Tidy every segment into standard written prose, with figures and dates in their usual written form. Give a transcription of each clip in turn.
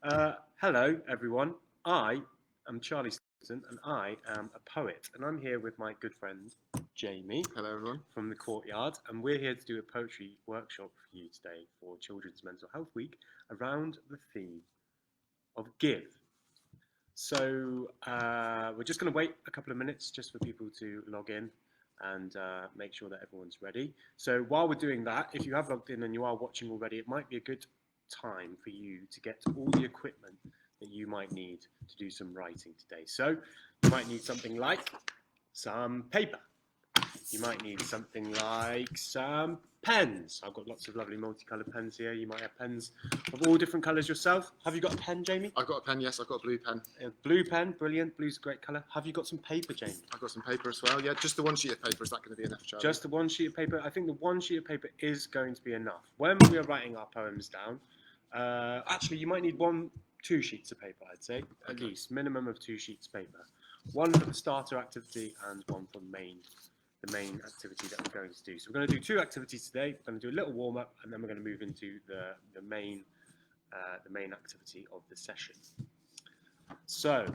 Hello, everyone. I am Charlie Stevenson, and I am a poet. And I'm here with my good friend Jamie Hello, everyone. from the Courtyard, and we're here to do a poetry workshop for you today for Children's Mental Health Week around the theme of give. So we're just going to wait a couple of minutes just for people to log in and make sure that everyone's ready. So while we're doing that, if you have logged in and you are watching already, it might be a good time for you to get all the equipment that you might need to do some writing today. So you might need something like some paper. You might need something like some pens. I've got lots of lovely multicolored pens here. You might have pens of all different colours yourself. Have you got a pen, Jamie? I've got a pen, yes, I've got a blue pen. A blue pen, brilliant. Blue's a great colour. Have you got some paper, Jamie? I've got some paper as well, yeah. Just the one sheet of paper, is that going to be enough, Charlie? Just the one sheet of paper? I think the one sheet of paper is going to be enough. When we are writing our poems down, actually, you might need two sheets of paper, I'd say, at least. Minimum of 2 sheets of paper. One for the starter activity and one for the main activity that we're going to do. So we're going to do 2 activities today. We're going to do a little warm-up, and then we're going to move into the main activity of the session. So,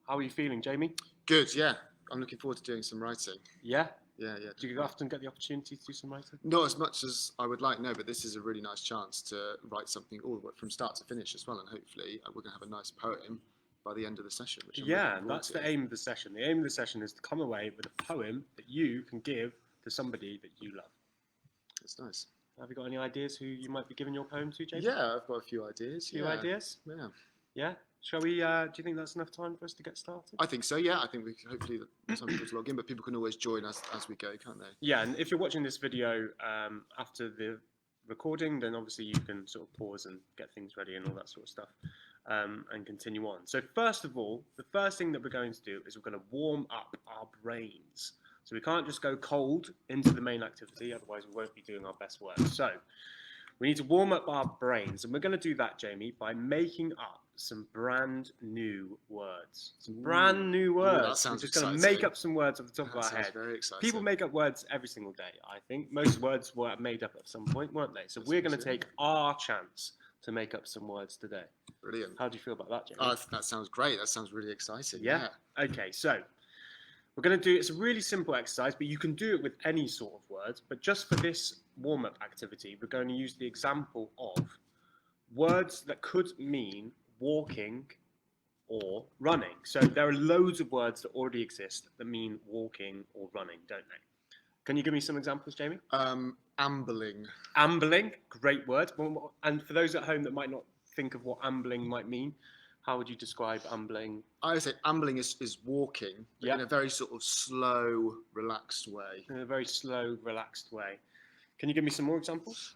how are you feeling, Jamie? Good, yeah. I'm looking forward to doing some writing. Yeah? Yeah. Do you often get the opportunity to do some writing? Not as much as I would like, no, but this is a really nice chance to write something all the way from start to finish as well, and hopefully we're going to have a nice poem by the end of the session. Which That's the aim of the session. The aim of the session is to come away with a poem that you can give to somebody that you love. That's nice. Have you got any ideas who you might be giving your poem to, Jason? Yeah, I've got a few ideas. Ideas? Yeah. Yeah? Shall we, do you think that's enough time for us to get started? I think so, yeah. I think we hopefully some people to log in, but people can always join us as we go, can't they? Yeah, and if you're watching this video after the recording, then obviously you can sort of pause and get things ready and all that sort of stuff and continue on. So first of all, the first thing that we're going to do is we're going to warm up our brains. So we can't just go cold into the main activity, otherwise we won't be doing our best work. So we need to warm up our brains, and we're going to do that, Jamie, by making up some brand new words. Some brand new words. That sounds We're just going to make up some words off the top of our head. Very exciting. People make up words every single day, I think. Most words were made up at some point, weren't they? So we're going to take our chance to make up some words today. Brilliant. How do you feel about that, Jamie? That sounds great. That sounds really exciting. Yeah? Okay, so we're going to do, it's a really simple exercise, but you can do it with any sort of word. But just for this warm-up activity, we're going to use the example of words that could mean walking or running. So there are loads of words that already exist that mean walking or running, don't they? Can you give me some examples, Jamie? Ambling. Ambling, great word. And for those at home that might not think of what ambling might mean, how would you describe ambling? I would say ambling is walking in a very sort of slow, relaxed way. In a very slow, relaxed way. Can you give me some more examples?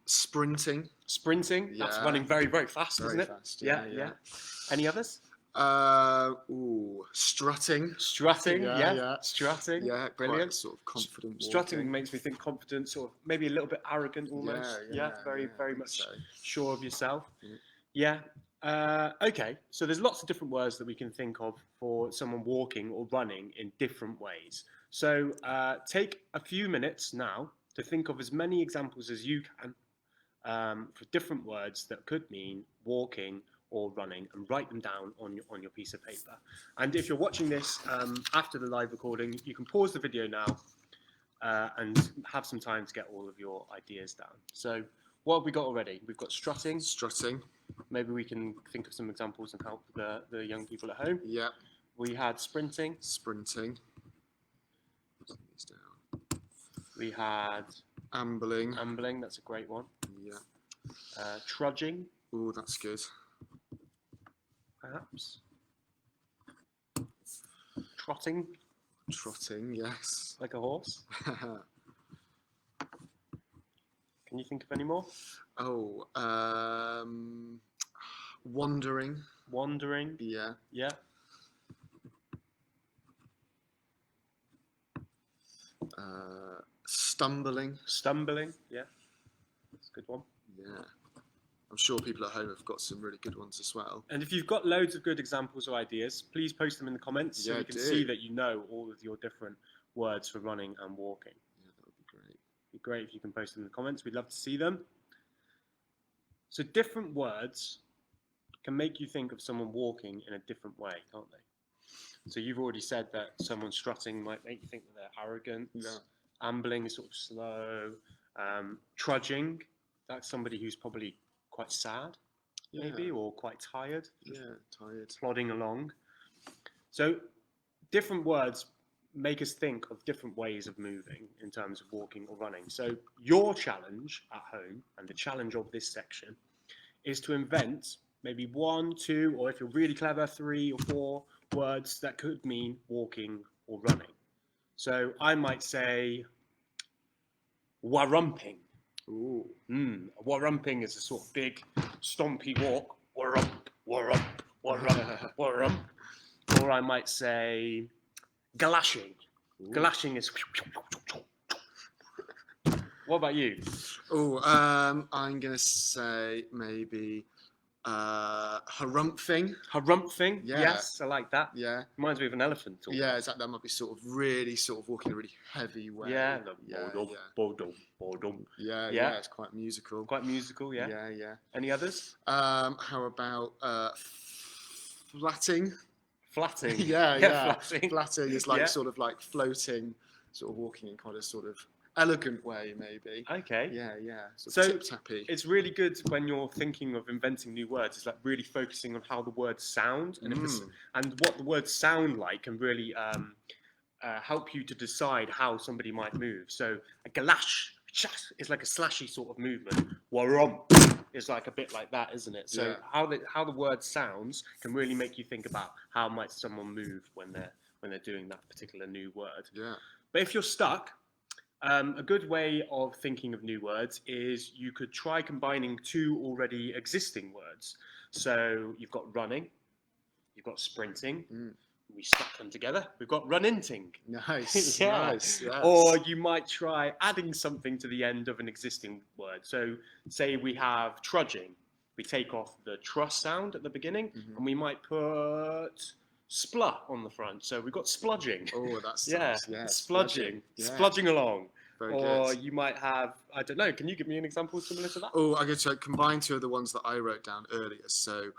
Sprinting. Sprinting, that's running very, very fast, isn't it? Very fast, yeah. Any others? Strutting. Strutting, yeah. Strutting, yeah, brilliant. Sort of confident Strutting walking. makes me think confident, sort of maybe a little bit arrogant almost. Very much sure of yourself. Yeah. Okay, so there's lots of different words that we can think of for someone walking or running in different ways. So take a few minutes now to think of as many examples as you can for different words that could mean walking or running, and write them down on your piece of paper. And if you're watching this after the live recording, you can pause the video now and have some time to get all of your ideas down. So what have we got already? We've got strutting. Strutting. Maybe we can think of some examples and help the young people at home. Yeah. We had sprinting. Sprinting. These down. We had ambling. Ambling, that's a great one. Yeah. Trudging. Oh, that's good. Perhaps. Trotting. Trotting, yes. Like a horse. Can you think of any more? Oh, wandering. Wandering. Yeah. Yeah. Stumbling. Stumbling. Yeah. That's a good one. Yeah. I'm sure people at home have got some really good ones as well. And if you've got loads of good examples or ideas, please post them in the comments so we can see that you know all of your different words for running and walking. Yeah, that would be great. It'd be great if you can post them in the comments. We'd love to see them. So different words can make you think of someone walking in a different way, can't they? So you've already said that someone strutting might make you think that they're arrogant. Yeah. Ambling is sort of slow. Trudging, that's somebody who's probably quite sad, maybe, or quite tired. Yeah, tired. Plodding along. So different words make us think of different ways of moving in terms of walking or running. So your challenge at home, and the challenge of this section, is to invent maybe 1, 2, or if you're really clever, 3 or 4 words that could mean walking or running. So I might say warumping. Ooh. Warumping is a sort of big, stompy walk. Warump, warump, warump, warump. Or I might say galashing. Ooh. Galashing is... What about you? Oh, I'm going to say maybe harumphing. Harumphing? Yeah. Yes, I like that. Yeah. Reminds me of an elephant. Yeah, exactly. That might be sort of walking a really heavy way. Yeah. Yeah, it's quite musical. Quite musical, yeah. Yeah. Any others? How about flatting? Flatting. Yeah. Flatting. Flatting is like sort of like floating, sort of walking in quite a sort of elegant way, maybe. Okay. Yeah. Sort So of tip-tappy. it's really good when you're thinking of inventing new words. It's like really focusing on how the words sound and and what the words sound like can really help you to decide how somebody might move. So a galash is like a slashy sort of movement. Warump is like a bit like that, isn't it? So how the word sounds can really make you think about how might someone move when they're doing that particular new word. Yeah. But if you're stuck, a good way of thinking of new words is you could try combining 2 already existing words. So you've got running, you've got sprinting. We stuck them together. We've got runninting. Nice. Yeah. Nice. Yes. Or you might try adding something to the end of an existing word. So say we have trudging. We take off the truss sound at the beginning and we might put spluh on the front. So we've got spludging. Oh, that's spludging. Yeah. Spludging along. Very or good. You might have, I don't know, can you give me an example similar to that? Oh, I'm going to combine 2 of the ones that I wrote down earlier. So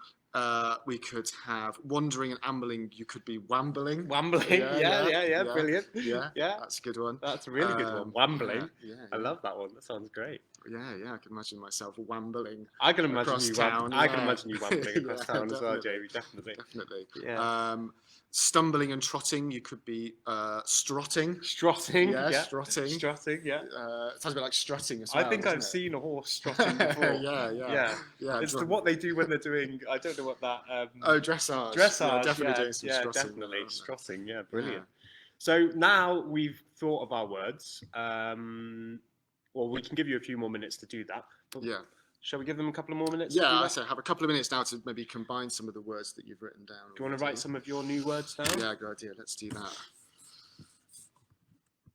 we could have wandering and ambling. You could be wambling. Wambling. Yeah. Brilliant. Yeah. That's a good one. That's a really good one. Wambling. Yeah. I love that one. That sounds great. Yeah. I can imagine myself wambling. I can imagine across you. town. I can imagine you wambling across town as well, definitely. Jamie. Definitely. Yeah. Stumbling and trotting. You could be strutting. Strutting. Yeah. Strutting. Strutting. Yeah. It sounds a bit like strutting as well. I think I've seen a horse strutting before. Yeah. It's what they do when they're doing. I don't know what that. Dressage. Dressage. Yeah, definitely doing some strutting. Definitely strutting. Yeah, brilliant. So now we've thought of our words. Well, we can give you a few more minutes to do that. Yeah. Shall we give them a couple of more minutes? Yeah, I say have a couple of minutes now to maybe combine some of the words that you've written down. Do you want to write some of your new words down? Yeah, good idea. Let's do that.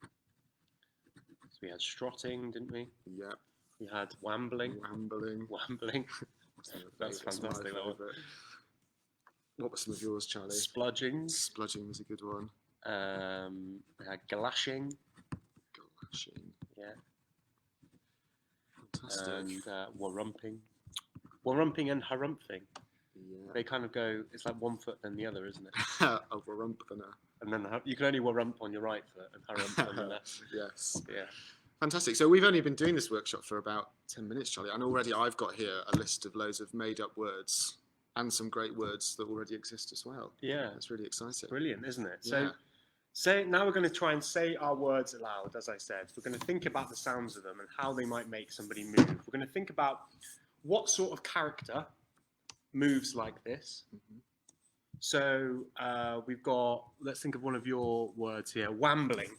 So we had strutting, didn't we? Yeah. We had wambling. Wambling. That's fantastic. What were some of yours, Charlie? Spludging. Spludging was a good one. We had galashing. Galashing. Yeah. Fantastic. And warumping. Warumping and harumphing. Yeah. They kind of go, it's like one foot then the other, isn't it? A warump and And then you can only warump on your right foot and harump on your left. Yes. Yeah. Fantastic. So we've only been doing this workshop for about 10 minutes, Charlie, and already I've got here a list of loads of made-up words and some great words that already exist as well. Yeah. That's really exciting. Brilliant, isn't it? Yeah. So now we're going to try and say our words aloud, as I said. We're going to think about the sounds of them and how they might make somebody move. We're going to think about what sort of character moves like this. So we've got, let's think of one of your words here, wambling.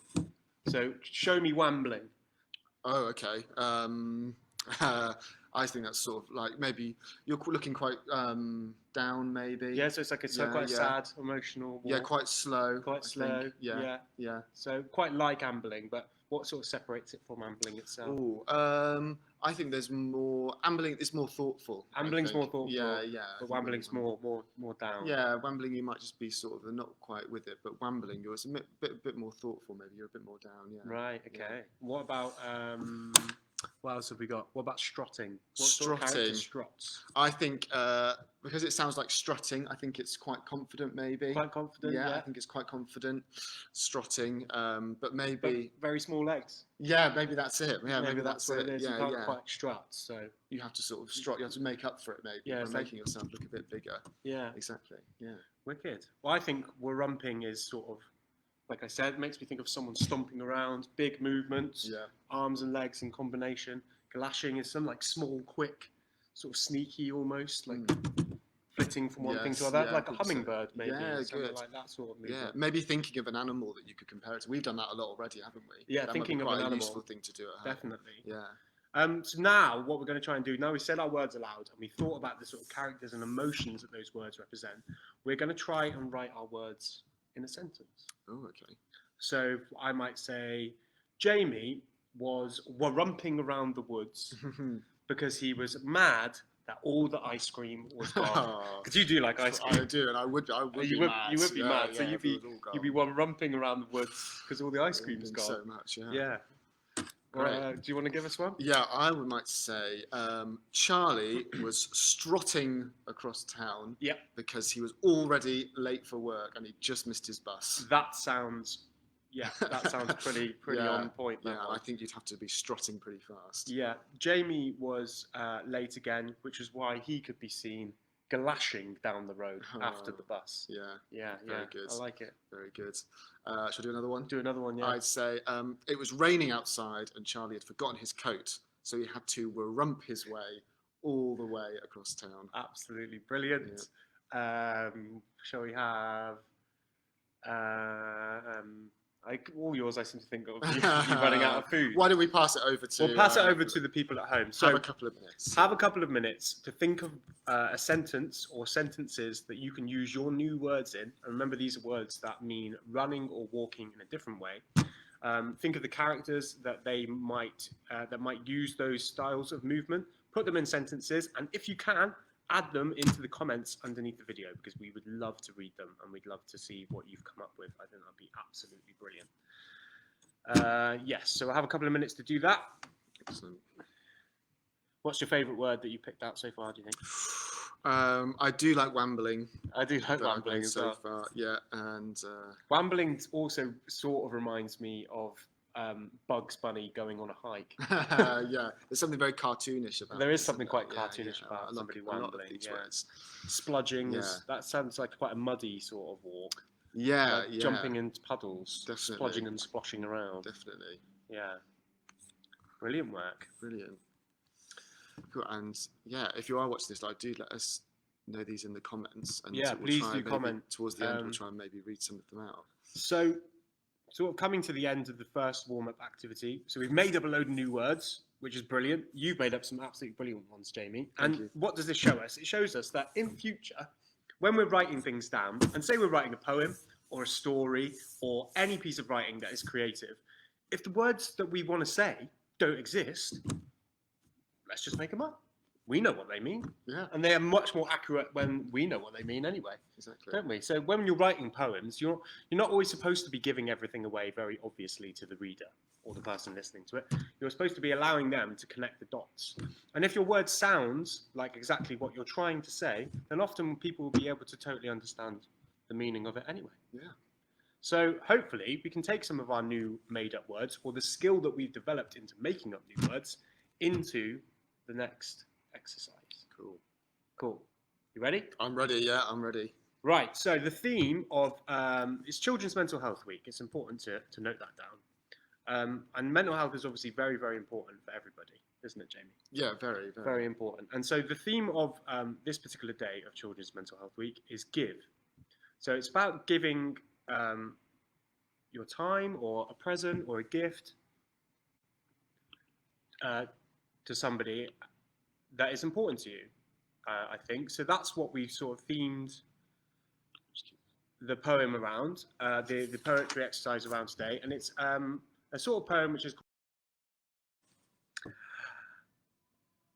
So show me wambling. Oh, okay. I think that's sort of like maybe you're looking quite down, maybe. Yeah, so it's like quite a sad, emotional walk. Yeah, quite slow. Quite slow. Think. Yeah. So quite like ambling, but what sort of separates it from ambling itself? Oh, I think there's more ambling is more thoughtful. Ambling's more thoughtful. Yeah. But wambling's more down. Yeah, wambling you might just be sort of not quite with it, but wambling you're a bit more thoughtful. Maybe you're a bit more down. Yeah. Right. Okay. Yeah. What about What else have we got? What about strutting? What sort of character struts? I think because it sounds like strutting, I think it's quite confident, maybe. Quite confident, yeah. I think it's quite confident, strutting, but maybe... But very small legs. Yeah, maybe that's it. Yeah, maybe that's what it is. Yeah, you can't quite strut, so... You have to sort of strut, you have to make up for it, maybe, by making yourself look a bit bigger. Yeah. Exactly, yeah. Wicked. Well, I think rumping is sort of, like I said, makes me think of someone stomping around, big movements, arms and legs in combination. Galashing is some like small, quick, sort of sneaky almost, like flitting from one thing to another, like a hummingbird maybe, something like that sort of movement. Yeah, maybe thinking of an animal that you could compare it to. We've done that a lot already, haven't we? Yeah, thinking of an animal. Quite a useful thing to do at home. Definitely. Yeah. So now what we're going to try and do, now we said our words aloud and we thought about the sort of characters and emotions that those words represent, we're going to try and write our words in a sentence. Oh, okay. So I might say, Jamie was warumping around the woods because he was mad that all the ice cream was gone. Because you do like ice cream. I do, and I would be mad. You would be mad. So you'd be warumping around the woods because all the ice cream is gone. So much, Yeah. Do you want to give us one? Yeah, I might say Charlie was strutting across town because he was already late for work and he just missed his bus. That sounds pretty on point. Yeah, I think you'd have to be strutting pretty fast. Yeah, Jamie was late again, which is why he could be seen galashing down the road after the bus. Yeah. Very good. I like it. Very good. Shall I do another one? Do another one, yeah. I'd say it was raining outside and Charlie had forgotten his coat, so he had to warump his way all the way across town. Absolutely brilliant. Yeah. Shall we have... all yours I seem to think of. You're running out of food. Why don't we pass it over to... We'll pass it over to the people at home. So have a couple of minutes. Have a couple of minutes to think of a sentence or sentences that you can use your new words in. And remember, these are words that mean running or walking in a different way. Think of the characters that might use those styles of movement. Put them in sentences, and if you can, add them into the comments underneath the video because we would love to read them and we'd love to see what you've come up with. I think that'd be absolutely brilliant. Yes, so we'll have a couple of minutes to do that. Excellent. What's your favourite word that you picked out so far, do you think? I do like wambling. I do like wambling as well. So far, yeah, and... Wambling also sort of reminds me of Bugs Bunny going on a hike. Yeah, there's something very cartoonish about it. There is something quite cartoonish about somebody wambling. Spludging, that sounds like quite a muddy sort of walk. Yeah, like jumping into puddles, definitely. splodging and sploshing around. Definitely. Yeah. Brilliant work. Brilliant. Cool. And yeah, if you are watching this, do let us know these in the comments. And please do comment. Towards the end, we'll try and maybe read some of them out. So, sort of coming to the end of the first warm-up activity. So we've made up a load of new words, which is brilliant. You've made up some absolutely brilliant ones, Jamie. And what does this show us? It shows us that in future, when we're writing things down, and say we're writing a poem or a story or any piece of writing that is creative, if the words that we want to say don't exist, let's just make them up. We know what they mean. Yeah. And they are much more accurate when we know what they mean anyway. Exactly. Don't we? So when you're writing poems, you're not always supposed to be giving everything away very obviously to the reader or the person listening to it. You're supposed to be allowing them to connect the dots. And if your word sounds like exactly what you're trying to say, then often people will be able to totally understand the meaning of it anyway. Yeah. So hopefully we can take some of our new made-up words or the skill that we've developed into making up new words into the next exercise. Cool. You ready? I'm ready. Yeah, I'm ready. Right. So the theme of it's Children's Mental Health Week. It's important to note that down. And mental health is obviously very, very important for everybody, isn't it, Jamie? Yeah, very, very. Very important. And so the theme of this particular day of Children's Mental Health Week is give. So it's about giving your time or a present or a gift to somebody that is important to you, I think. So that's what we've sort of themed the poem around, the poetry exercise around today. And it's a sort of poem which is...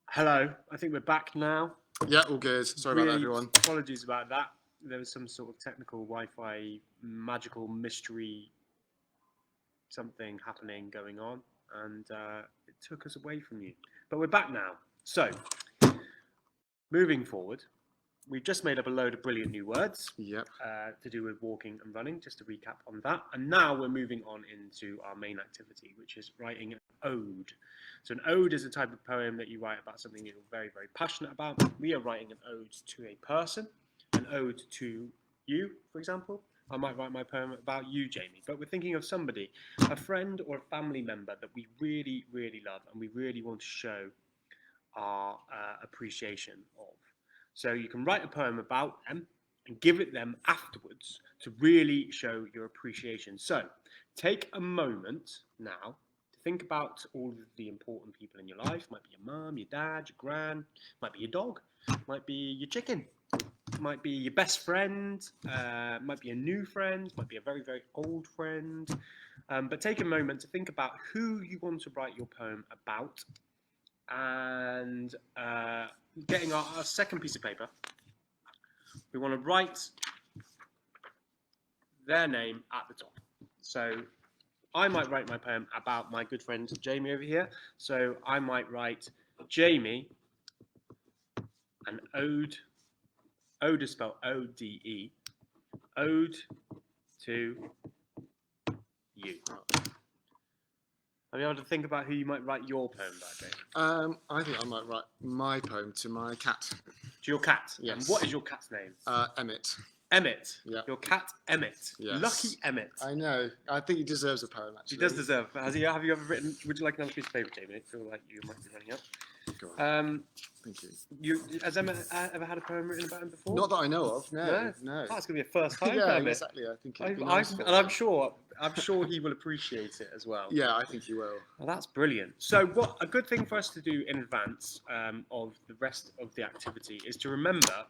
Hello, I think we're back now. Yeah, all good. Sorry about that, everyone. Apologies about that. There was some sort of technical Wi-Fi magical mystery something happening going on. and it took us away from you. But we're back now. So, moving forward, we've just made up a load of brilliant new words to do with walking and running, just to recap on that. And now we're moving on into our main activity, which is writing an ode. So an ode is a type of poem that you write about something you're very, very passionate about. We are writing an ode to a person, an ode to you, for example. I might write my poem about you, Jamie, but we're thinking of somebody, a friend or a family member that we really, really love and we really want to show our appreciation of. So you can write a poem about them and give it them afterwards to really show your appreciation. So take a moment now to think about all of the important people in your life. Might be your mum, your dad, your gran, might be your dog, might be your chicken, might be your best friend, might be a new friend, might be a very, very old friend. But take a moment to think about who you want to write your poem about, and getting our second piece of paper, we want to write their name at the top. So I might write my poem about my good friend Jamie over here. So I might write Jamie, an ode is spelled O-D-E, ode to you. Have you able to think about who you might write your poem about, Jamie? I think I might write my poem to my cat. To your cat? Yes. And what is your cat's name? Emmett. Emmett. Yeah. Your cat Emmett. Yes. Lucky Emmett. I know. I think he deserves a poem, actually. He does deserve. Have you ever written? Would you like another piece of paper, Jamie? I feel like you might be running out. Go on. Thank you. Has Emmett ever had a poem written about him before? Not that I know of. No. Oh, that's gonna be a first time. Yeah, for Emmett. exactly. I think it'd be nice for him. I'm sure he will appreciate it as well. Yeah, I think he will. Well, that's brilliant. So, what a good thing for us to do in advance of the rest of the activity is to remember.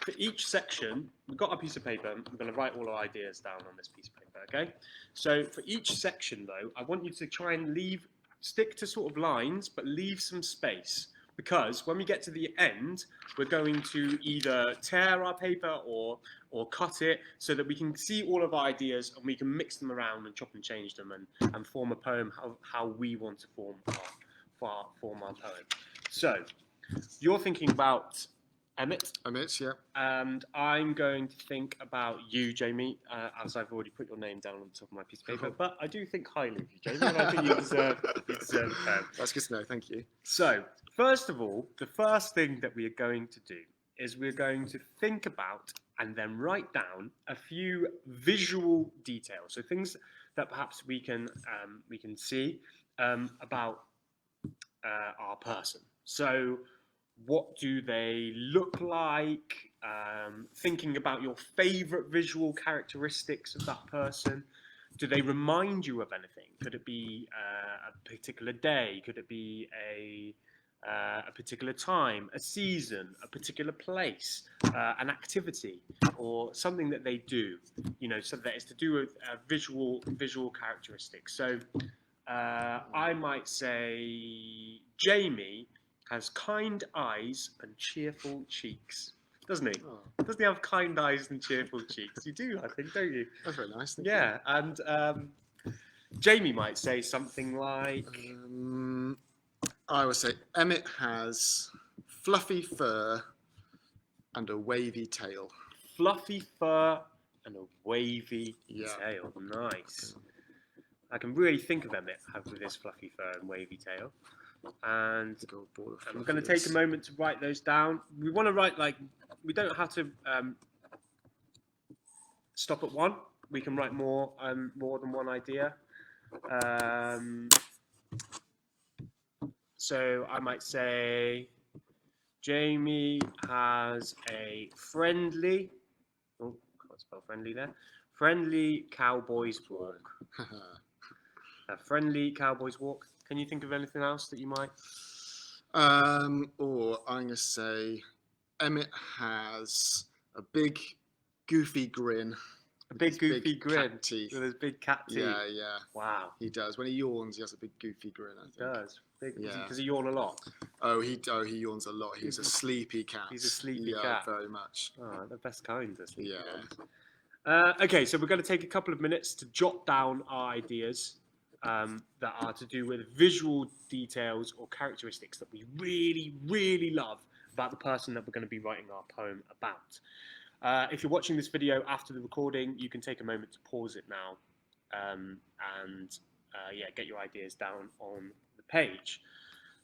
For each section, we've got a piece of paper. We're going to write all our ideas down on this piece of paper, okay? So for each section, though, I want you to try and stick to sort of lines, but leave some space. Because when we get to the end, we're going to either tear our paper or cut it so that we can see all of our ideas and we can mix them around and chop and change them and form a poem how we want to form our poem. So you're thinking about Emmett, yeah. And I'm going to think about you, Jamie, as I've already put your name down on the top of my piece of paper. But I do think highly of you, Jamie, and I think you deserve a poem. That's good to know. Thank you. So, first of all, the first thing that we are going to do is we're going to think about and then write down a few visual details. So things that perhaps we can see about our person. So, what do they look like? Thinking about your favourite visual characteristics of that person. Do they remind you of anything? Could it be a particular day? Could it be a particular time, a season, a particular place, an activity, or something that they do? You know, so that it's to do with visual characteristics. So I might say Jamie has kind eyes and cheerful cheeks, doesn't he? Oh. Doesn't he have kind eyes and cheerful cheeks? You do, I think, don't you? That's very nice. Thank you. And Jamie might say something like... I would say Emmett has fluffy fur and a wavy tail. Fluffy fur and a wavy tail. Nice. I can really think of Emmett with his fluffy fur and wavy tail. And I'm going to take a moment to write those down. We want to write we don't have to stop at one. We can write more than one idea. So I might say Jamie has a friendly, can't spell friendly there, friendly cowboy's walk. A friendly cowboy's walk. Can you think of anything else that you might? Or I'm going to say Emmett has a big goofy grin. A big goofy grin cat teeth. With his big cat teeth. Yeah. Wow. He does. When he yawns, he has a big goofy grin, I think. He does. Does he yawn a lot? Oh, he yawns a lot. He's a sleepy cat. He's a sleepy cat. Yeah, very much. Oh, the best kind of sleepy cat. Okay, so we're going to take a couple of minutes to jot down our ideas that are to do with visual details or characteristics that we really, really love about the person that we're going to be writing our poem about. If you're watching this video after the recording, you can take a moment to pause it now and get your ideas down on the page.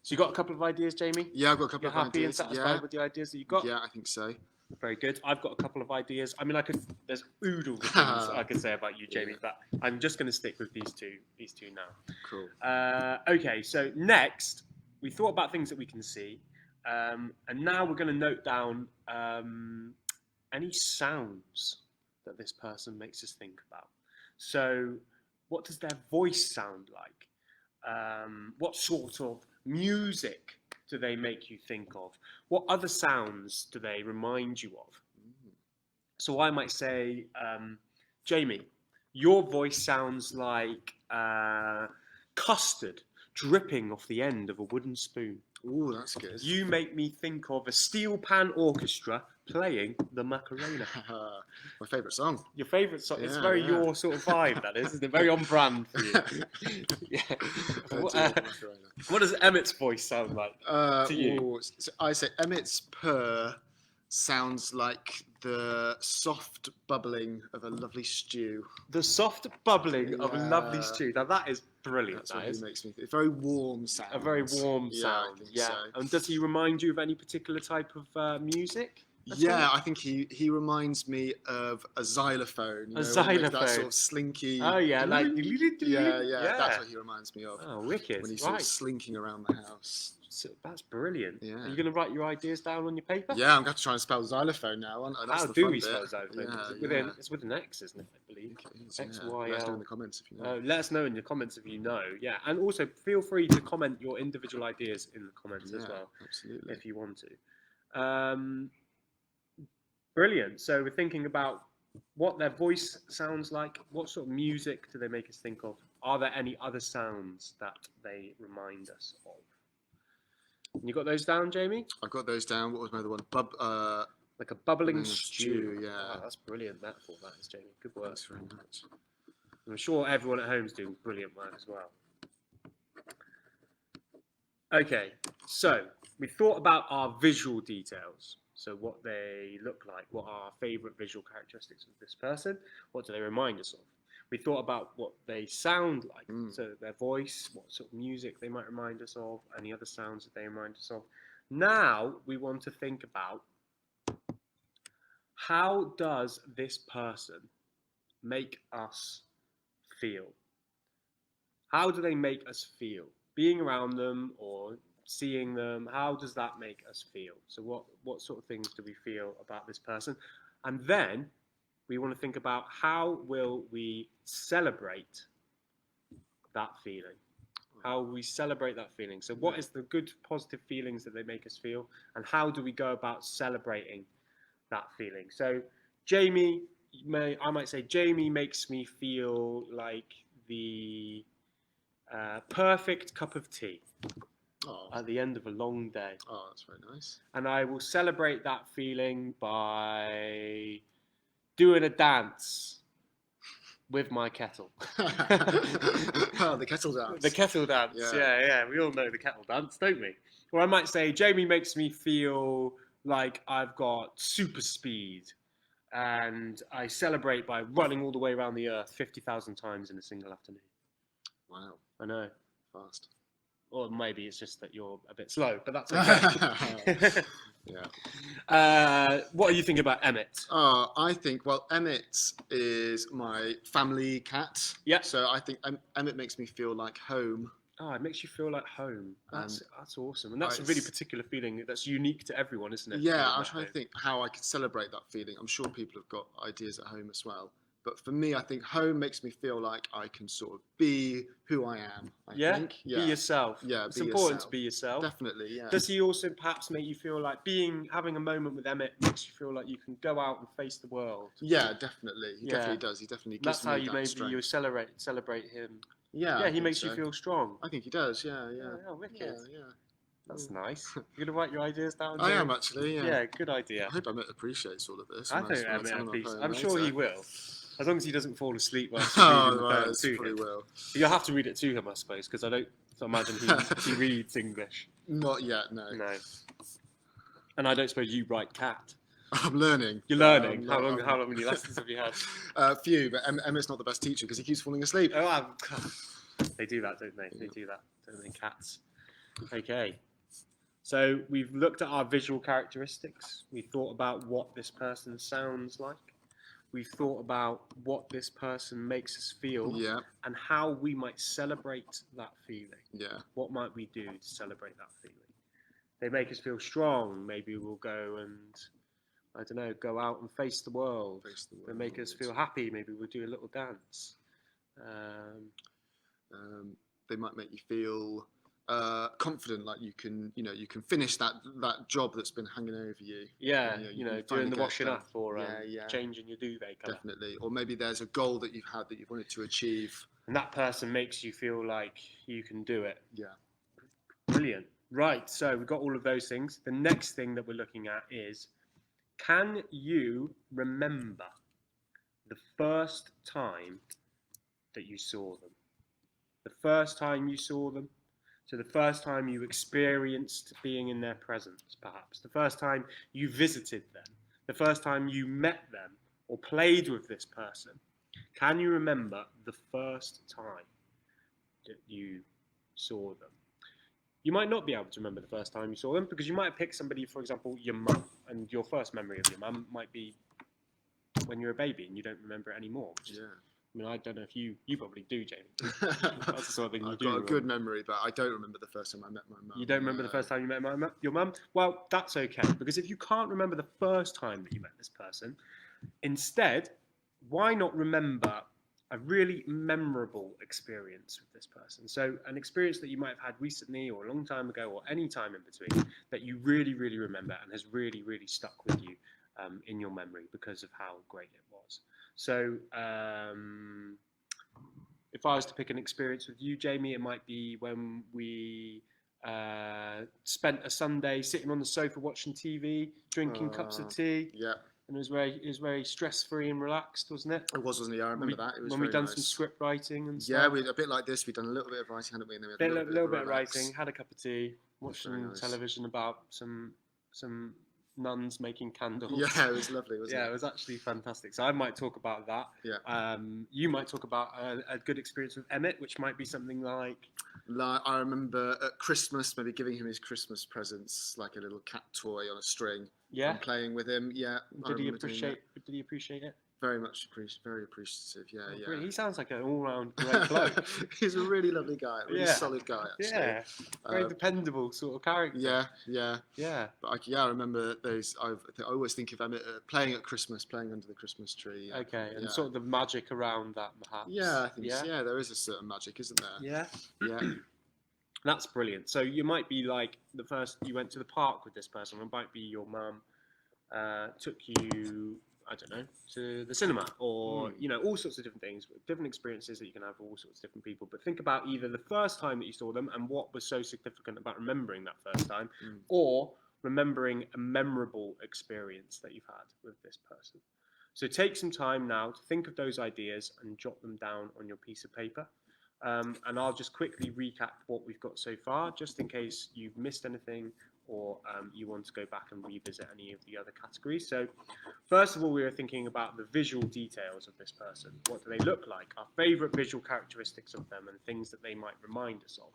So you got a couple of ideas, Jamie? Yeah, I've got a couple of ideas. You're happy and satisfied with the ideas that you got? Yeah, I think so. Very good. I've got a couple of ideas. I mean, there's oodles of things I could say about you, Jamie, but I'm just going to stick with these two now. Cool. Okay, so next, we thought about things that we can see, and now we're going to note down any sounds that this person makes us think about. So, what does their voice sound like? What sort of music do they make you think of? What other sounds do they remind you of? So I might say, Jamie, your voice sounds like custard dripping off the end of a wooden spoon. Ooh, that's good. You make me think of a steel pan orchestra playing the Macarena. My favourite song. Your favourite song? Yeah, it's very your sort of vibe, that is, isn't it? Very on brand for you. What does Emmett's voice sound like to you? So I say Emmett's purr sounds like the soft bubbling of a lovely stew. The soft bubbling of a lovely stew. Now that is brilliant. That's what he makes me think. A very warm sound. A very warm sound. Yeah. So. And does he remind you of any particular type of music? Yeah, I think he reminds me of a xylophone. You know, xylophone. That sort of slinky. Oh yeah, like yeah. That's what he reminds me of. Oh, wicked! When he's sort of slinking around the house. So that's brilliant. Yeah. Are you going to write your ideas down on your paper? Yeah, I'm going to try and spell xylophone now. How do we spell xylophone? Yeah, it's with an X, isn't it? I believe. X-Y-L. Let us know in the comments if you know. Let us know in the comments if you know. Yeah, and also feel free to comment your individual ideas in the comments as well. Absolutely. If you want to. Brilliant. So we're thinking about what their voice sounds like. What sort of music do they make us think of? Are there any other sounds that they remind us of? You got those down, Jamie? I've got those down. What was my other one? Like a bubbling stew. Yeah. Oh, that's brilliant. That is, Jamie. Good work. Thanks very much. I'm sure everyone at home is doing brilliant work as well. Okay, so we thought about our visual details. So what they look like, what are our favourite visual characteristics of this person, what do they remind us of? We thought about what they sound like, so their voice, what sort of music they might remind us of, any other sounds that they remind us of. Now we want to think about how does this person make us feel? How do they make us feel? Being around them or seeing them, how does that make us feel? So what sort of things do we feel about this person? And then we want to think about how will we celebrate that feeling? How will we celebrate that feeling? So what is the good positive feelings that they make us feel, and how do we go about celebrating that feeling? So Jamie, I might say Jamie makes me feel like the perfect cup of tea. At the end of a long day. Oh, that's very nice. And I will celebrate that feeling by doing a dance with my kettle. Oh, the kettle dance. The kettle dance, yeah. We all know the kettle dance, don't we? Or I might say, Jamie makes me feel like I've got super speed and I celebrate by running all the way around the earth 50,000 times in a single afternoon. Wow. I know. Fast. Or maybe it's just that you're a bit slow, but that's okay. Yeah. What do you think about Emmett? I think, Emmett is my family cat. Yeah. So I think Emmett makes me feel like home. Oh, it makes you feel like home. That's awesome. And that's a really particular feeling that's unique to everyone, isn't it? Yeah, I'm trying to think how I could celebrate that feeling. I'm sure people have got ideas at home as well. But for me, I think home makes me feel like I can sort of be who I am. I think. Be yourself. Yeah, it's important to be yourself. Definitely, yeah. Does he also perhaps make you feel like having a moment with Emmett makes you feel like you can go out and face the world? Yeah, definitely. He definitely does. He definitely gives That's how me that strength. you celebrate him. Yeah, he makes you feel strong. I think he does. Yeah. Oh, wicked. Yeah. That's nice. You're going to write your ideas down? I am actually, yeah. Yeah, good idea. I hope Emmett appreciates all of this. I think Emmett appreciates. I'm sure he will. As long as he doesn't fall asleep whilst you're reading the poem to him. Will. You'll have to read it to him, I suppose, because I don't imagine he reads English. Not yet, no. No. And I don't suppose you write cat. I'm learning. You're learning. How many lessons have you had? A few, but Emmett's not the best teacher because he keeps falling asleep. Oh, they do that, don't they? They do that, don't they, cats? Okay. So we've looked at our visual characteristics. We thought about what this person sounds like. We've thought about what this person makes us feel, and how we might celebrate that feeling. Yeah. What might we do to celebrate that feeling? They make us feel strong. Maybe we'll go and, I don't know, go out and face the world. They make us feel happy. Maybe we'll do a little dance. They might make you feel confident, like you can finish that job that's been hanging over you. Yeah, doing the washing up or changing your duvet colour. Definitely. Or maybe there's a goal that you've had that you've wanted to achieve. And that person makes you feel like you can do it. Yeah. Brilliant. Right, so we've got all of those things. The next thing that we're looking at is, can you remember the first time that you saw them? The first time you saw them? So the first time you experienced being in their presence, perhaps. The first time you visited them. The first time you met them or played with this person. Can you remember the first time that you saw them? You might not be able to remember the first time you saw them because you might pick somebody, for example, your mum, and your first memory of your mum might be when you were a baby and you don't remember it anymore. I mean, I don't know if you probably do, Jamie. That's the sort of thing you do. I've got a good memory, but I don't remember the first time I met my mum. You don't remember the first time you met your mum? Well, that's okay, because if you can't remember the first time that you met this person, instead, why not remember a really memorable experience with this person? So an experience that you might have had recently or a long time ago or any time in between that you really, really remember and has really, really stuck with you in your memory because of how great it was. So if I was to pick an experience with you, Jamie, it might be when we spent a Sunday sitting on the sofa watching TV, drinking cups of tea. Yeah. And it was very stress-free and relaxed, wasn't it? It was, wasn't it? Yeah, I remember that. It was when we done some script writing and stuff. Yeah, a bit like this. We've done a little bit of writing, hadn't we? And then we had a little bit of writing, had a cup of tea, watched some television about some nuns making candles. Yeah, it was lovely, wasn't it? Yeah, it was actually fantastic. So I might talk about that. Yeah. You might talk about a good experience with Emmett, which might be something like I remember at Christmas, maybe giving him his Christmas presents, like a little cat toy on a string. Yeah. And playing with him. Yeah. Did he appreciate it? Very much, very appreciative. Yeah, yeah. He sounds like an all-round great bloke. He's a really lovely guy, really solid guy. Actually. Yeah, very dependable sort of character. Yeah. But I remember those. I always think of Emmett playing at Christmas, playing under the Christmas tree. Okay, and sort of the magic around that, perhaps. Yeah, I think so. Yeah, there is a certain magic, isn't there? Yeah. Yeah. That's brilliant. So you might be like the first you went to the park with this person. It might be your mum took you, I don't know, to the cinema or, all sorts of different things, different experiences that you can have with all sorts of different people. But think about either the first time that you saw them and what was so significant about remembering that first time, or remembering a memorable experience that you've had with this person. So take some time now to think of those ideas and jot them down on your piece of paper. And I'll just quickly recap what we've got so far, just in case you've missed anything or you want to go back and revisit any of the other categories. So first of all, we were thinking about the visual details of this person. What do they look like? Our favourite visual characteristics of them and things that they might remind us of.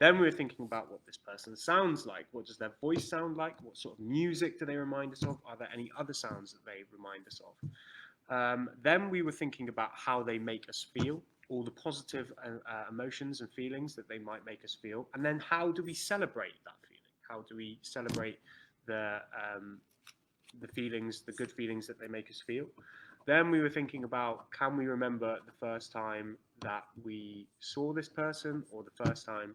Then we were thinking about what this person sounds like. What does their voice sound like? What sort of music do they remind us of? Are there any other sounds that they remind us of? Then we were thinking about how they make us feel, all the positive emotions and feelings that they might make us feel. And then how do we celebrate that feeling? How do we celebrate the feelings, the good feelings that they make us feel? Then we were thinking about, can we remember the first time that we saw this person or the first time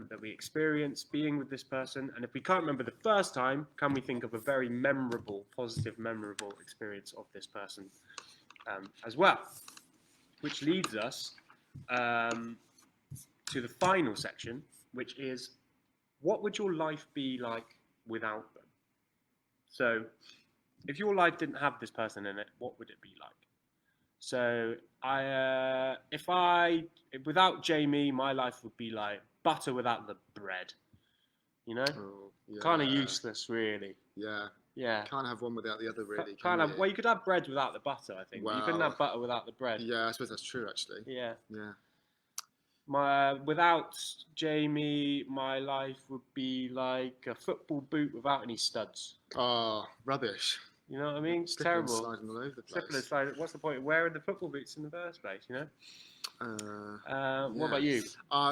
that we experienced being with this person? And if we can't remember the first time, can we think of a very memorable, positive, memorable experience of this person as well? Which leads us to the final section, which is, what would your life be like without them? So if your life didn't have this person in it, what would it be like? So without Jamie, my life would be like butter without the bread. You know, kind of useless, really. Yeah. Yeah. Can't have one without the other, really. Well, you could have bread without the butter, I think. Well, you couldn't have butter without the bread. Yeah, I suppose that's true, actually. Yeah. Yeah. Without Jamie, my life would be like a football boot without any studs. Oh, rubbish. You know what I mean? It's terrible. Sliding all over the place. Slipping and sliding. What's the point of wearing the football boots in the first place? You know. What about you?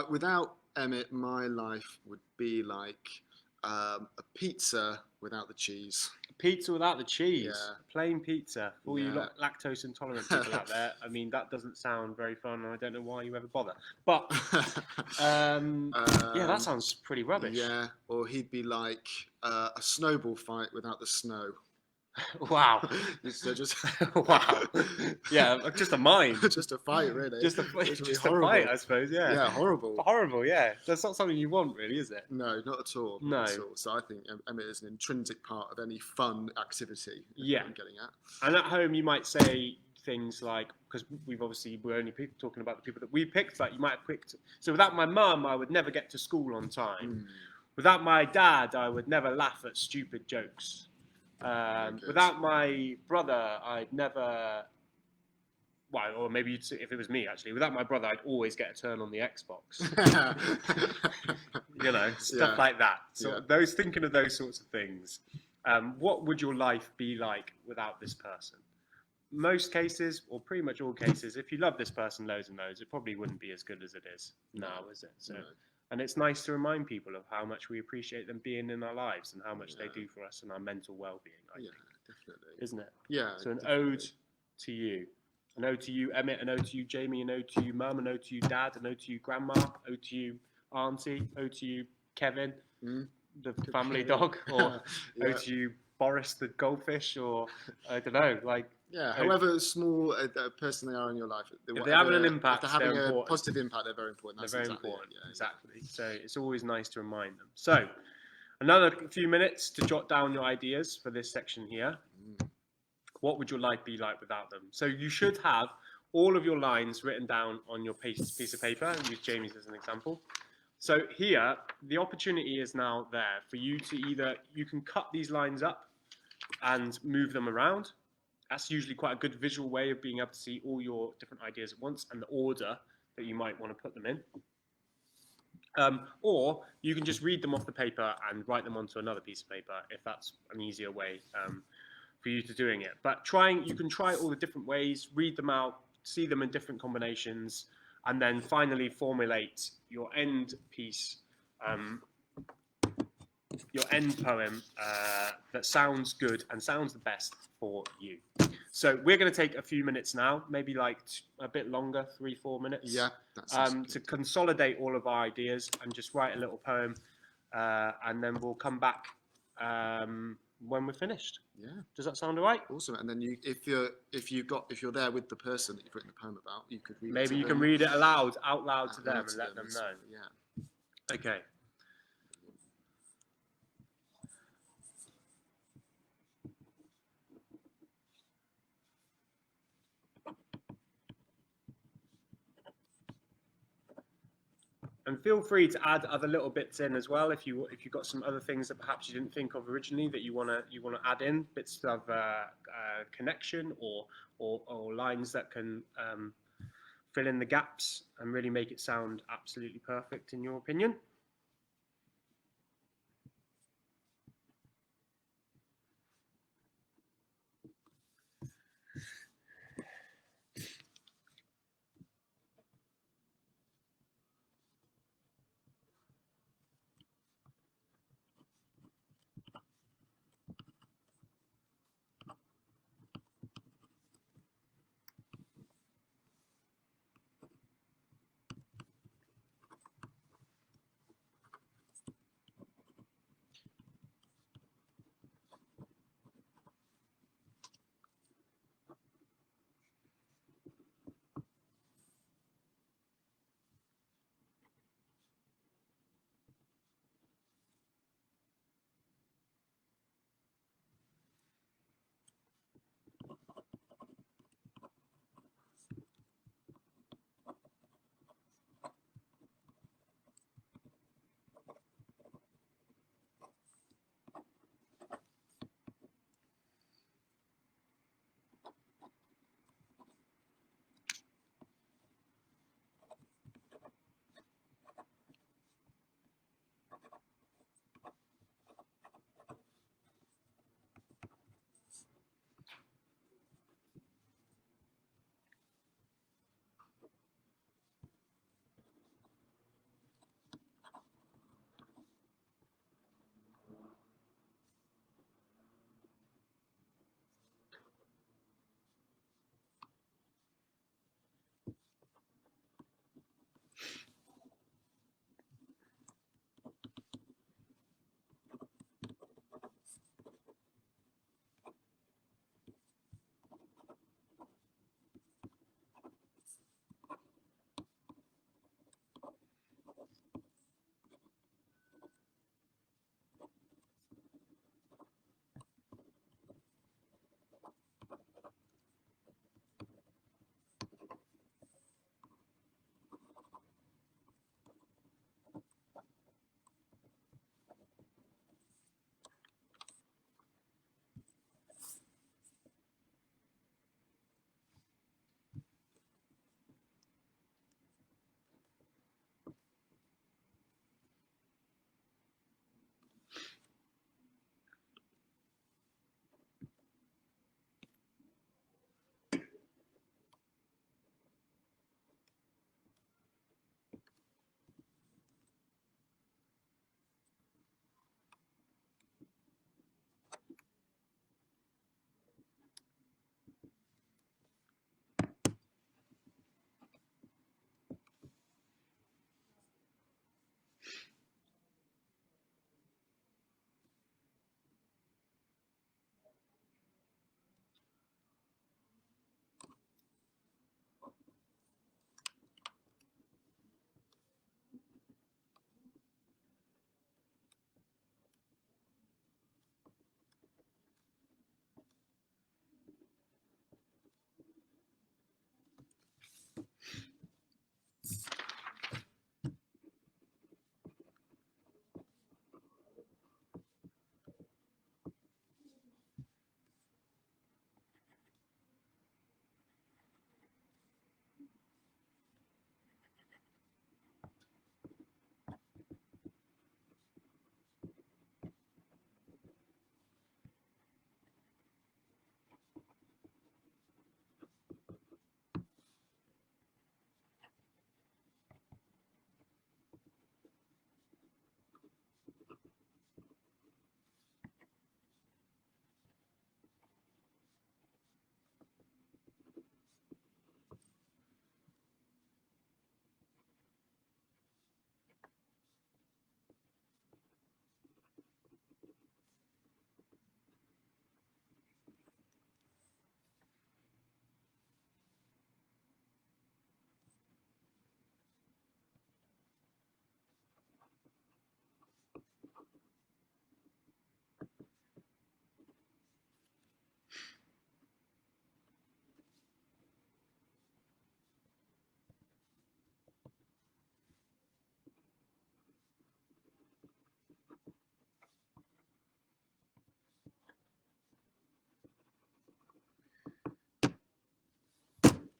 Without Emmett, my life would be like a pizza without the cheese. Pizza without the cheese. Yeah. Plain pizza. For all you lactose intolerant people out there, I mean, that doesn't sound very fun, and I don't know why you ever bother. But, yeah, that sounds pretty rubbish. Yeah, or he'd be like a snowball fight without the snow. Wow. Just wow. Yeah, just a mine. Just a fight, really. Just a fight, I suppose, yeah. Yeah, horrible. Horrible, yeah. That's not something you want, really, is it? No, not at all. Not at all. So I think Emmett is an intrinsic part of any fun activity. Yeah. I'm getting at. And at home, you might say things like, because we're only talking about the people that we picked, like you might have picked. So without my mum, I would never get to school on time. Without my dad, I would never laugh at stupid jokes. Without my brother, I'd never. Well, or maybe you'd say, if it was me, actually. Without my brother, I'd always get a turn on the Xbox. You know, stuff like that. So thinking of those sorts of things. What would your life be like without this person? Most cases, or pretty much all cases, if you love this person loads and loads, it probably wouldn't be as good as it is now, is it? So. No. And it's nice to remind people of how much we appreciate them being in our lives and how much they do for us and our mental well-being, I think. Definitely. Isn't it? Yeah. So an ode to you. An ode to you, Emmett. An ode to you, Jamie. An ode to you, Mum. An ode to you, Dad. An ode to you, Grandma. Ode to you, Auntie. Ode to you, Kevin, the family dog. Or ode to you, Boris, the goldfish. Or, I don't know, like... Yeah, however small a person they are in your life, if they're having an impact, if they're having a positive impact, they're very important. They're very important, exactly. So it's always nice to remind them. So another few minutes to jot down your ideas for this section here. What would your life be like without them? So you should have all of your lines written down on your piece of paper. I'll use Jamie's as an example. So here, the opportunity is now there for you to you can cut these lines up and move them around. That's usually quite a good visual way of being able to see all your different ideas at once and the order that you might want to put them in. Or you can just read them off the paper and write them onto another piece of paper if that's an easier way for you to doing it. But you can try all the different ways, read them out, see them in different combinations, and then finally formulate your end piece, your end poem that sounds good and sounds the best for you. So we're going to take a few minutes now, maybe like a bit longer, 3-4 minutes. Yeah. To consolidate all of our ideas and just write a little poem, and then we'll come back when we're finished. Yeah. Does that sound all right? Awesome. And then if you're there with the person that you've written the poem about, you could read. Maybe you can read it out loud to them and let them know. Yeah. Okay. And feel free to add other little bits in as well if you've got some other things that perhaps you didn't think of originally that you wanna add in, bits of connection or lines that can fill in the gaps and really make it sound absolutely perfect in your opinion.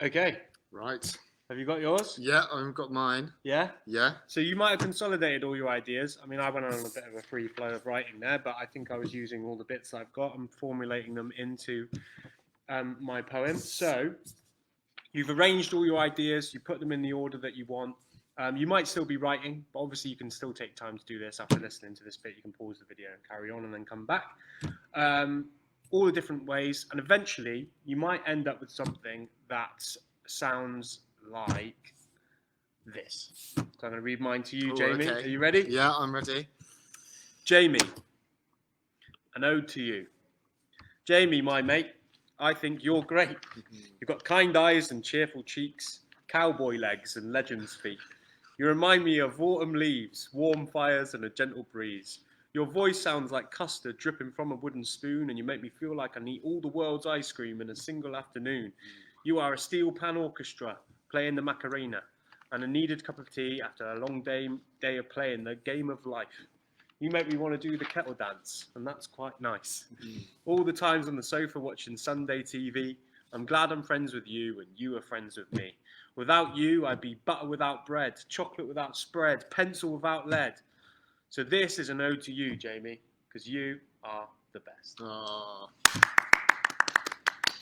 Okay. Right. Have you got yours? Yeah, I've got mine. Yeah? Yeah. So you might have consolidated all your ideas. I mean, I went on a bit of a free flow of writing there, but I think I was using all the bits I've got and formulating them into my poem. So you've arranged all your ideas, you put them in the order that you want. You might still be writing, but obviously you can still take time to do this after listening to this bit. You can pause the video and carry on and then come back. All the different ways, and eventually you might end up with something that sounds like this. So I'm going to read mine to you, Jamie. Okay. Are you ready? Yeah, I'm ready. Jamie, an ode to you. Jamie, my mate, I think you're great. You've got kind eyes and cheerful cheeks, cowboy legs and legend's feet. You remind me of autumn leaves, warm fires and a gentle breeze. Your voice sounds like custard dripping from a wooden spoon, and you make me feel like I can eat all the world's ice cream in a single afternoon. You are a steel pan orchestra playing the Macarena, and a needed cup of tea after a long day of playing the game of life. You make me want to do the kettle dance, and that's quite nice. All the times on the sofa watching Sunday TV, I'm glad I'm friends with you, and you are friends with me. Without you, I'd be butter without bread, chocolate without spread, pencil without lead. So this is an ode to you, Jamie, because you are the best. Oh,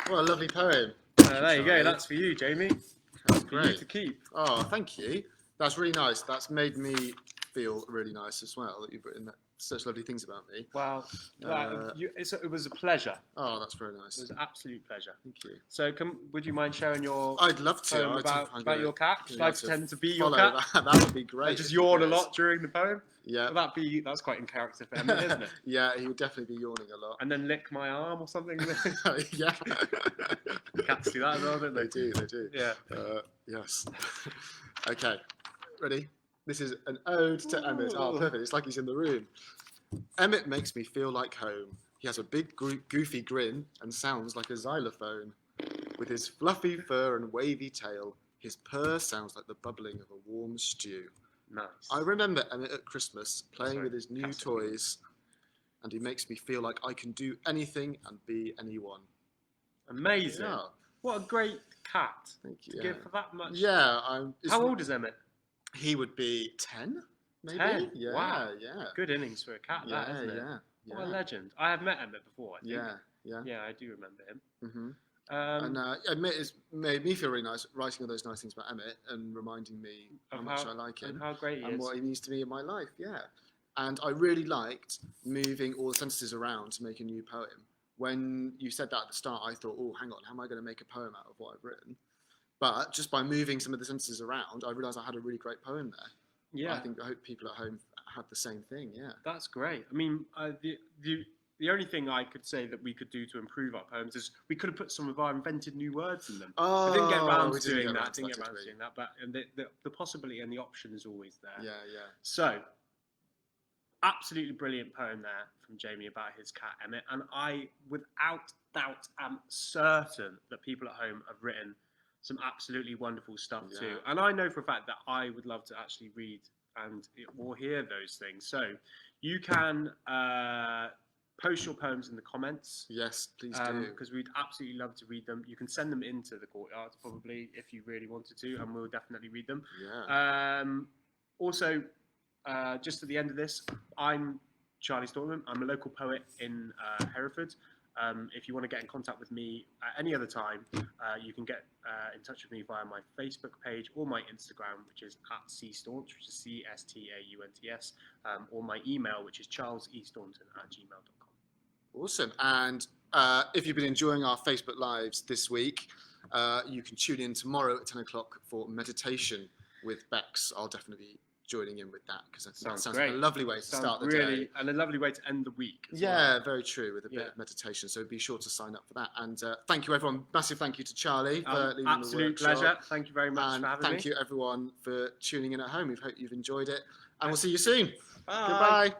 what a lovely poem. There you go. That's for you, Jamie. That's For you great. to keep. Oh, thank you. That's really nice. That's made me feel really nice as well, that you've written such lovely things about me. Wow. It was a pleasure. Oh, that's very nice. It was an absolute pleasure. Thank you. So would you mind sharing your I'd love to. poem about your cat? Should I pretend to be your follow cat? That would be great. And just yawn a lot during the poem? Yeah. Well, that's quite in character for Emmett, isn't it? Yeah, he would definitely be yawning a lot. And then lick my arm or something? Yeah. Cats do that as well, don't they? They do. Yeah. Yes. Okay. Ready? This is an ode to Emmett. Oh, perfect. It's like he's in the room. Emmett makes me feel like home. He has a big, goofy grin and sounds like a xylophone. With his fluffy fur and wavy tail, his purr sounds like the bubbling of a warm stew. Nice. I remember Emmett at Christmas playing with his new toys, and he makes me feel like I can do anything and be anyone. Amazing. Yeah. What a great cat. Thank you. To give for that much. Yeah. How old is Emmett? He would be 10, maybe. 10? Yeah, Wow. Yeah. Good innings for a cat, Yeah, that, isn't it? yeah. What a legend. I have met Emmett before, I think. Yeah. Yeah, I do remember him. Mm-hmm. And Emmett has made me feel really nice writing all those nice things about Emmett and reminding me how much I like him and how great he and is. what he means to me in my life. Yeah, and I really liked moving all the sentences around to make a new poem. When you said that at the start, I thought, oh, hang on, how am I going to make a poem out of what I've written? But just by moving some of the sentences around, I realised I had a really great poem there. Yeah, I hope people at home had the same thing. Yeah, that's great. I mean, the only thing I could say that we could do to improve our poems is we could have put some of our invented new words in them. Oh, I didn't get around to doing doing that. But the possibility and the option is always there. Yeah. So, absolutely brilliant poem there from Jamie about his cat Emmett, and I, without doubt, am certain that people at home have written some absolutely wonderful stuff too. And I know for a fact that I would love to actually read or hear those things. So, you can post your poems in the comments. Yes, please do. Because we'd absolutely love to read them. You can send them into the courtyard probably if you really wanted to, and we'll definitely read them. Yeah. Also, just at the end of this, I'm Charlie Stortman. I'm a local poet in Hereford. If you want to get in contact with me at any other time, you can get in touch with me via my Facebook page or my Instagram, which is @cstaunch, which is CSTAUNTS, or my email, which is charleseastaunton@gmail.com. Awesome. And if you've been enjoying our Facebook Lives this week, you can tune in tomorrow at 10 o'clock for meditation with Bex. I'll definitely be joining in with that because that sounds like a lovely way to start the day. And a lovely way to end the week. Yeah, very true, with a bit of meditation. So be sure to sign up for that. And thank you, everyone. Massive thank you to Charlie for leading absolute the workshop. Pleasure. Thank you very much for having me. Thank you, everyone, for tuning in at home. We hope you've enjoyed it. And we'll see you soon. Bye. Goodbye.